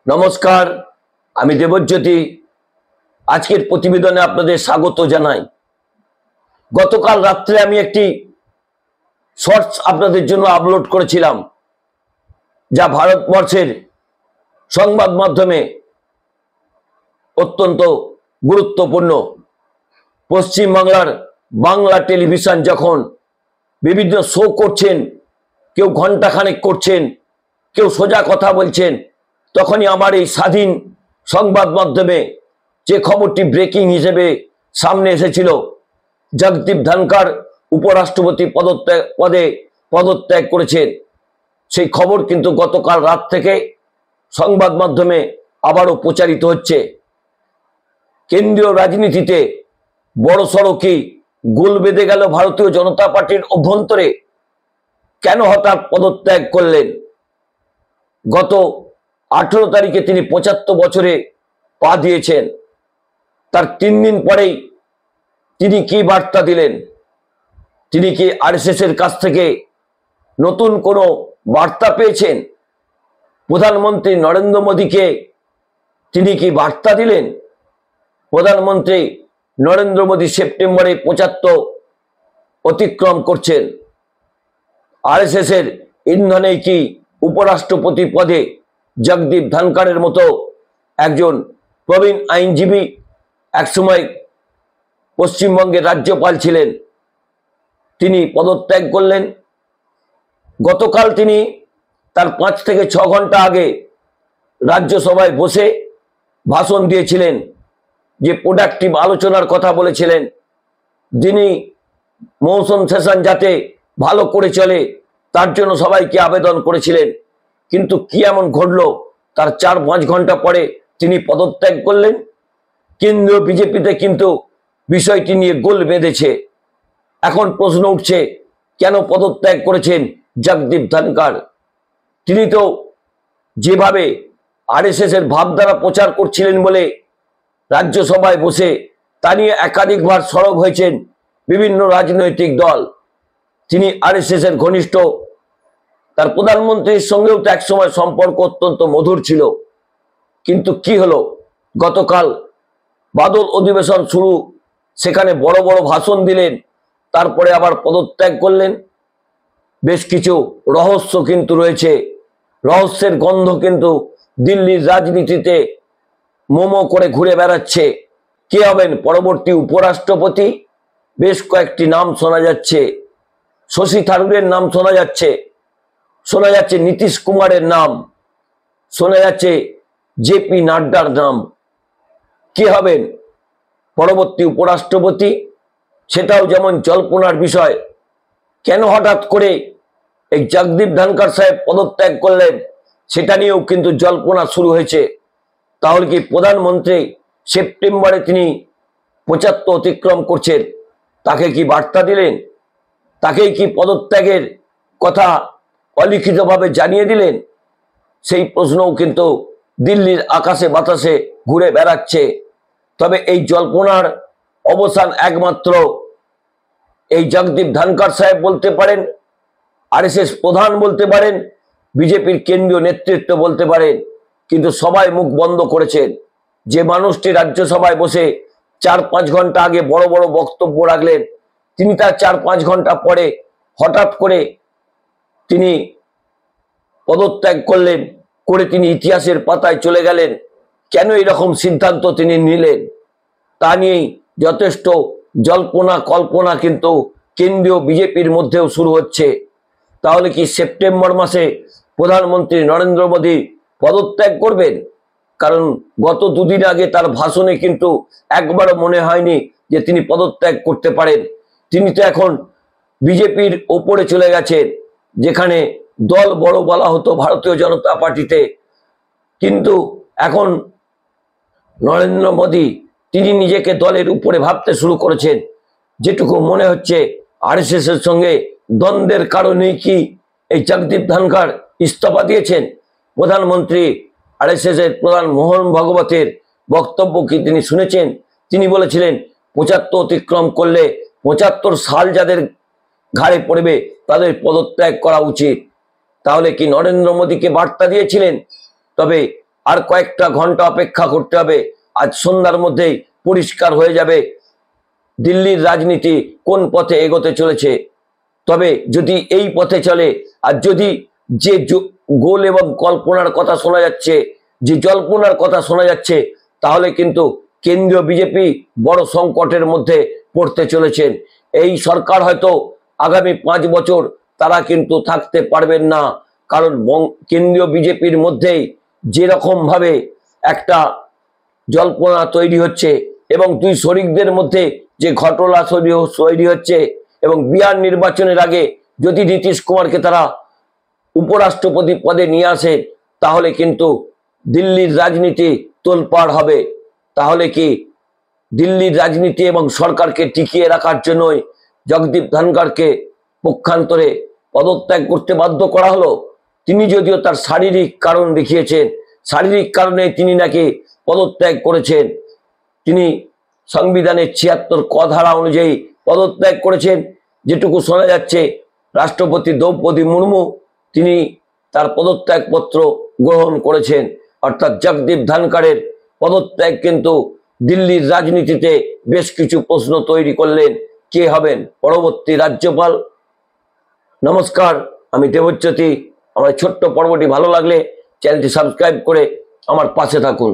নমস্কার, আমি দেবজ্যোতি। আজকের প্রতিবেদনে আপনাদের স্বাগত জানাই। গতকাল রাত্রে আমি একটি শর্টস আপনাদের জন্য আপলোড করেছিলাম, যা ভারতবর্ষের সংবাদ মাধ্যমে অত্যন্ত গুরুত্বপূর্ণ। পশ্চিমবাংলার বাংলা টেলিভিশন যখন বিভিন্ন শো করছেন, কেউ ঘণ্টাখানেক করছেন, কেউ সোজা কথা বলছেন, তখনই আমার এই স্বাধীন সংবাদ মাধ্যমে যে খবরটি ব্রেকিং হিসেবে সামনে এসেছিল, জগদীপ ধনখড় উপরাষ্ট্রপতি পদে পদত্যাগ করেছেন, সেই খবর কিন্তু গতকাল রাত থেকে সংবাদ মাধ্যমে আবারও প্রচারিত হচ্ছে। কেন্দ্রীয় রাজনীতিতে বড়সড় কি গোল বেঁধে গেল ভারতীয় জনতা পার্টির অভ্যন্তরে? কেন হঠাৎ পদত্যাগ করলেন? গত 18 তারিখে তিনি 75 বছরে পা দিয়েছেন। তার 3 দিন পরেই তিনি কি বার্তা দিলেন? তিনি কি আরএসএস এর কাছ থেকে নতুন কোনো বার্তা পেয়েছেন? প্রধানমন্ত্রী নরেন্দ্র মোদীকে তিনি কি বার্তা দিলেন? প্রধানমন্ত্রী নরেন্দ্র মোদী সেপ্টেম্বরে 75 অতিক্রম করছেন। আরএসএস এর ইন্ধনে কি উপরাষ্ট্রপতি পদে জগদীপ ধনখড়ের মতো একজন প্রবীণ আইনজীবী, একসময় পশ্চিমবঙ্গের রাজ্যপাল ছিলেন, তিনি পদত্যাগ করলেন? গতকাল তিনি তার 5 থেকে 6 ঘন্টা আগে রাজ্যসভায় বসে ভাষণ দিয়েছিলেন, যে প্রোডাক্টিভ আলোচনার কথা বলেছিলেন। যিনি মৌসুম সেশন যাতে ভালো করে চলে তার জন্য সবাইকে আবেদন করেছিলেন। কিন্তু কি এমন ঘটলো, তার 4-5 ঘন্টা পরে তিনি পদত্যাগ করলেন? কেন্দ্রীয় বিজেপিতে কিন্তু বিষয়টি নিয়ে গোল বেঁধেছে। এখন প্রশ্ন উঠছে, কেন পদত্যাগ করেছেন জগদীপ ধনখড়? তিনি তো যেভাবে আরএসএস এর ভাবধারা প্রচার করছিলেন বলে রাজ্যসভায় বসে তা নিয়ে একাধিকবার সরব হয়েছেন বিভিন্ন রাজনৈতিক দল। তিনি আরএসএস এর ঘনিষ্ঠ, তার প্রধানমন্ত্রীর সঙ্গেও তো একসময় সম্পর্ক অত্যন্ত মধুর ছিল। কিন্তু কি হলো, গতকাল বাদল অধিবেশন শুরু, সেখানে বড় বড় ভাষণ দিলেন, তারপরে আবার পদত্যাগ করলেন। বেশ কিছু রহস্য কিন্তু রয়েছে। রহস্যের গন্ধ কিন্তু দিল্লির রাজনীতিতে মোমো করে ঘুরে বেড়াচ্ছে। কে হবেন পরবর্তী উপরাষ্ট্রপতি? বেশ কয়েকটি নাম শোনা যাচ্ছে। শশী থারুরের নাম শোনা যাচ্ছে, শোনা যাচ্ছে নীতিশ কুমারের নাম, শোনা যাচ্ছে জেপি নাড্ডার নাম। কে হবেন পরবর্তী উপরাষ্ট্রপতি? সেটাও যেমন জল্পনার বিষয়। কেন হঠাৎ করে এই জগদীপ ধনখড় সাহেব পদত্যাগ করলেন, সেটা নিয়েও কিন্তু জল্পনা শুরু হয়েছে। তাহলে কি প্রধানমন্ত্রী সেপ্টেম্বরে তিনি 75 অতিক্রম করছেন, তাকে কি বার্তা দিলেন? তাকেই কি পদত্যাগের কথা অলিখিতভাবে জানিয়ে দিলেন? সেই প্রশ্নও কিন্তু দিল্লির আকাশে বাতাসে ঘুরে বেড়াচ্ছে। তবে এই জল্পনার অবসান একমাত্র এই জগদীপ ধনখড় সাহেব বলতে পারেন, আরএসএস প্রধান বলতে পারেন, বিজেপির কেন্দ্রীয় নেতৃত্ব বলতে পারেন। কিন্তু সবাই মুখ বন্ধ করেছেন। যে মানুষটি রাজ্যসভায় বসে 4-5 ঘন্টা আগে বড় বড় বক্তব্য রাখলেন, তিনি তার 4-5 ঘন্টা পরে হঠাৎ করে তিনি পদত্যাগ করলেন, করে তিনি ইতিহাসের পাতায় চলে গেলেন। কেন এরকম সিদ্ধান্ত তিনি নিলেন, তা নিয়েই যথেষ্ট জল্পনা কল্পনা কিন্তু কেন্দ্রীয় বিজেপির মধ্যেও শুরু হচ্ছে। তাহলে কি সেপ্টেম্বর মাসে প্রধানমন্ত্রী নরেন্দ্র মোদী পদত্যাগ করবেন? কারণ গত 2 দিন আগে তার ভাষণে কিন্তু একবারও মনে হয়নি যে তিনি পদত্যাগ করতে পারেন। তিনি তো এখন বিজেপির ওপরে চলে গেছেন, যেখানে দল বড় বলা হতো ভারতীয় জনতা পার্টিতে। কিন্তু এখন নরেন্দ্র মোদী তিনি নিজেকে দলের উপরে ভাবতে শুরু করেছেন। যেটুকু মনে হচ্ছে আরএসএস এর সঙ্গে দ্বন্দ্বের কারণেই কি এই জগদীপ ধনখড় ইস্তফা দিয়েছেন। প্রধানমন্ত্রী আরএসএস এর প্রধান মোহন ভাগবতের বক্তব্য কি তিনি শুনেছেন? তিনি বলেছিলেন 75 অতিক্রম করলে 75 সাল যাদের ঘাড়ে পড়বে তাদের পদত্যাগ করা উচিত। তাহলে কি নরেন্দ্র মোদীকে বার্তা দিয়েছিলেন? তবে আর কয়েকটা ঘন্টা অপেক্ষা করতে হবে। আজ সন্ধ্যার মধ্যেই পরিষ্কার হয়ে যাবে দিল্লির রাজনীতি কোন পথে এগোতে চলেছে। তবে যদি এই পথে চলে, আর যদি যে গোল এবং কল্পনার কথা শোনা যাচ্ছে, যে জল্পনার কথা শোনা যাচ্ছে, তাহলে কিন্তু কেন্দ্রীয় বিজেপি বড় সংকটের মধ্যে পড়তে চলেছেন। এই সরকার হয়তো আগামী 5 বছর তারা কিন্তু থাকতে পারবেন না, কারণ কেন্দ্রীয় বিজেপির মধ্যেই যেরকম ভাবে একটা জল্পনা তৈরি হচ্ছে এবং দুই শরিকদের মধ্যে যে ঘটনা তৈরি হচ্ছে, এবং বিহার নির্বাচনের আগে যদি নীতিশ কুমারকে তারা উপরাষ্ট্রপতি পদে নিয়ে আসে, তাহলে কিন্তু দিল্লির রাজনীতি তোলপাড় হবে। তাহলে কি দিল্লির রাজনীতি এবং সরকারকে টিকিয়ে রাখার জন্যই জগদীপ ধনখড়কে পক্ষান্তরে পদত্যাগ করতে বাধ্য করা হলো? তিনি যদিও তার শারীরিক কারণ দেখিয়েছেন, শারীরিক কারণে তিনি নাকি পদত্যাগ করেছেন। তিনি সংবিধানের 76 ক ধারা অনুযায়ী পদত্যাগ করেছেন। যেটুকু শোনা যাচ্ছে, রাষ্ট্রপতি দ্রৌপদী মুর্মু তিনি তার পদত্যাগপত্র গ্রহণ করেছেন। অর্থাৎ জগদীপ ধনখড়ের পদত্যাগ কিন্তু দিল্লির রাজনীতিতে বেশ কিছু প্রশ্ন তৈরি করলেন। কে হবেন পরবর্তী রাজ্যপাল? নমস্কার, আমি দেবজ্যোতি। আমার ছোট্ট পর্বটি ভালো লাগলে চ্যানেলটি সাবস্ক্রাইব করে আমার পাশে থাকুন।